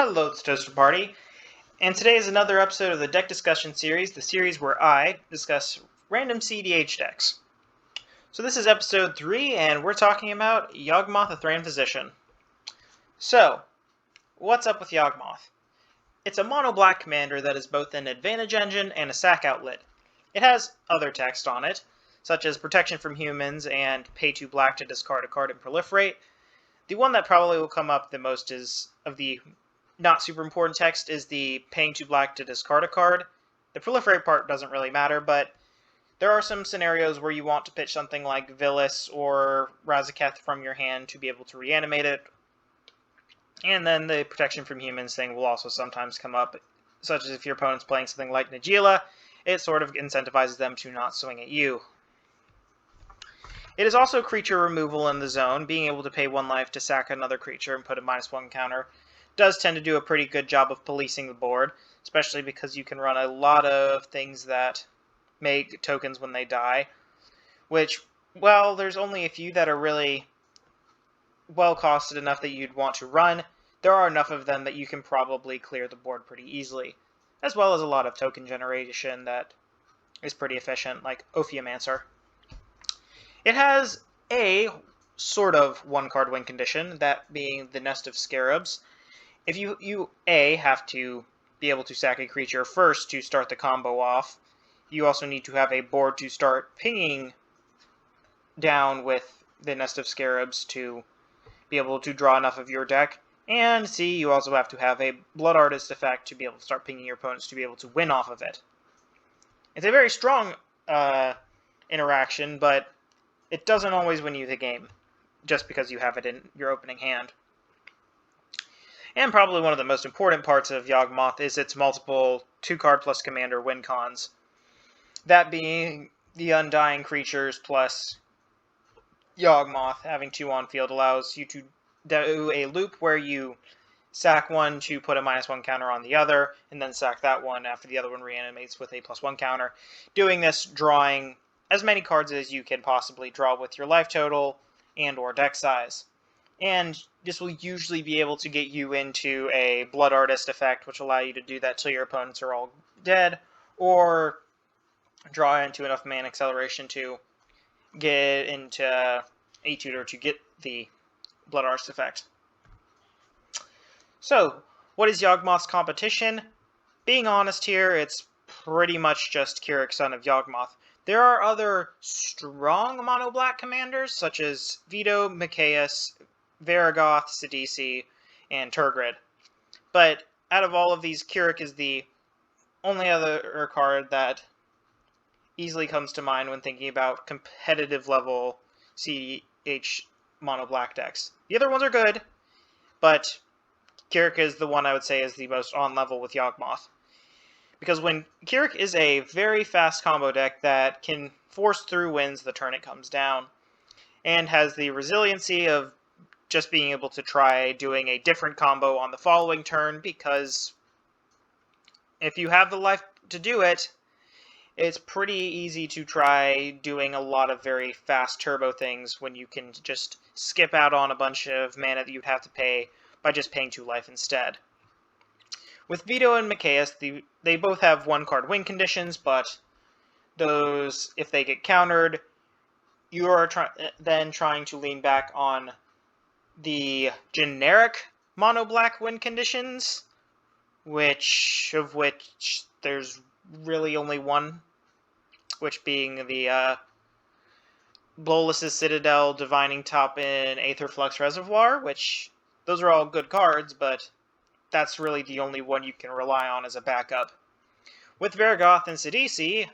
Hello, it's Toaster Party, and today is another episode of the deck discussion series, the series where I discuss random CEDH decks. So this is episode 3, and we're talking about Yawgmoth, a Thran Physician. So, what's up with Yawgmoth? It's a mono-black commander that is both an advantage engine and a sack outlet. It has other text on it, such as protection from humans and pay 2 black to discard a card and proliferate. The one that probably will come up the most is of the not super important text is the paying 2 black to discard a card. The proliferate part doesn't really matter, but there are some scenarios where you want to pitch something like Vilis or Razaketh from your hand to be able to reanimate it. And then the protection from humans thing will also sometimes come up, such as if your opponent's playing something like Najeela, it sort of incentivizes them to not swing at you. It is also creature removal in the zone. Being able to pay 1 life to sack another creature and put a -1 counter does tend to do a pretty good job of policing the board, especially because you can run a lot of things that make tokens when they die, which, well, there's only a few that are really well costed enough that you'd want to run. There are enough of them that you can probably clear the board pretty easily, as well as a lot of token generation that is pretty efficient, like Ophiomancer. It has a sort of 1-card win condition, that being the Nest of Scarabs. If you have to be able to sack a creature first to start the combo off, you also need to have a board to start pinging down with the Nest of Scarabs to be able to draw enough of your deck. And C, you also have to have a Blood Artist effect to be able to start pinging your opponents to be able to win off of it. It's a very strong interaction, but it doesn't always win you the game, just because you have it in your opening hand. And probably one of the most important parts of Yawgmoth is its multiple 2-card plus commander win cons. That being the Undying creatures plus Yawgmoth having 2 on field allows you to do a loop where you sack 1 to put a -1 counter on the other, and then sack that one after the other one reanimates with a +1 counter. Doing this, drawing as many cards as you can possibly draw with your life total and or deck size. And this will usually be able to get you into a Blood Artist effect, which will allow you to do that till your opponents are all dead, or draw into enough mana acceleration to get into a tutor to get the Blood Artist effect. So, what is Yawgmoth's competition? Being honest here, it's pretty much just Keurig, son of Yawgmoth. There are other strong mono-black commanders, such as Vito, Mikaeus, Varragoth, CEDH, and Turgid. But out of all of these, Keurig is the only other card that easily comes to mind when thinking about competitive level CEDH mono-black decks. The other ones are good, but Keurig is the one I would say is the most on level with Yawgmoth. Because when Keurig is a very fast combo deck that can force through wins the turn it comes down, and has the resiliency of just being able to try doing a different combo on the following turn, because if you have the life to do it, it's pretty easy to try doing a lot of very fast turbo things when you can just skip out on a bunch of mana that you'd have to pay by just paying 2 life instead. With Vito and Mikaeus, they both have 1-card win conditions, but those, if they get countered, you are then trying to lean back on the generic mono-black win conditions, which there's really only one, which being the Blolas's Citadel, Divining Top, and Aetherflux Reservoir, which those are all good cards, but that's really the only one you can rely on as a backup. With Varragoth and CEDH,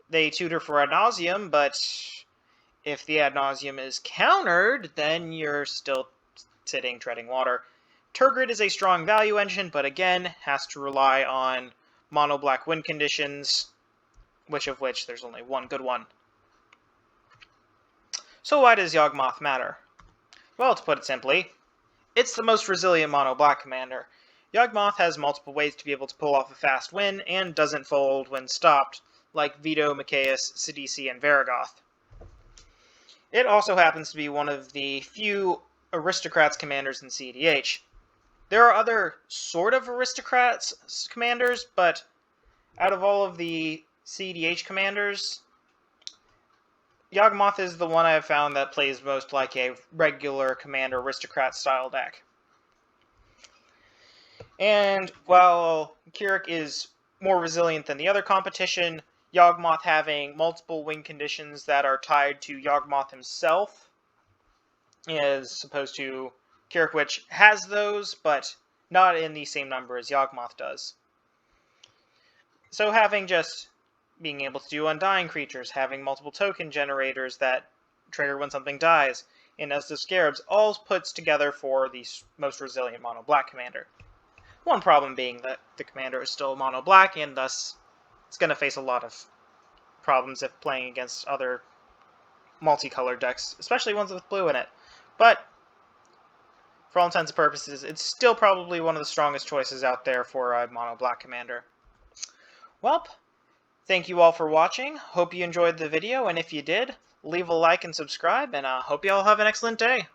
they tutor for Ad Nauseam, but if the Ad Nauseam is countered, then you're still sitting treading water. Turgid is a strong value engine, but again, has to rely on mono-black win conditions, which there's only one good one. So why does Yawgmoth matter? Well, to put it simply, it's the most resilient mono-black commander. Yawgmoth has multiple ways to be able to pull off a fast win, and doesn't fold when stopped, like Vito, Mikaeus, CEDH, and Varragoth. It also happens to be one of the few Aristocrats commanders in CEDH. There are other sort of aristocrats commanders, but out of all of the CEDH commanders, Yawgmoth is the one I have found that plays most like a regular commander aristocrat style deck. And while Keurig is more resilient than the other competition, Yawgmoth having multiple win conditions that are tied to Yawgmoth himself, as opposed to Keurig, which has those, but not in the same number as Yawgmoth does. So having just being able to do undying creatures, having multiple token generators that trigger when something dies, and as the Scarabs, all puts together for the most resilient mono-black commander. One problem being that the commander is still mono-black, and thus it's going to face a lot of problems if playing against other multicolored decks, especially ones with blue in it. But for all intents and purposes, it's still probably one of the strongest choices out there for a mono-black commander. Well, thank you all for watching. Hope you enjoyed the video, and if you did, leave a like and subscribe, and hope you all have an excellent day.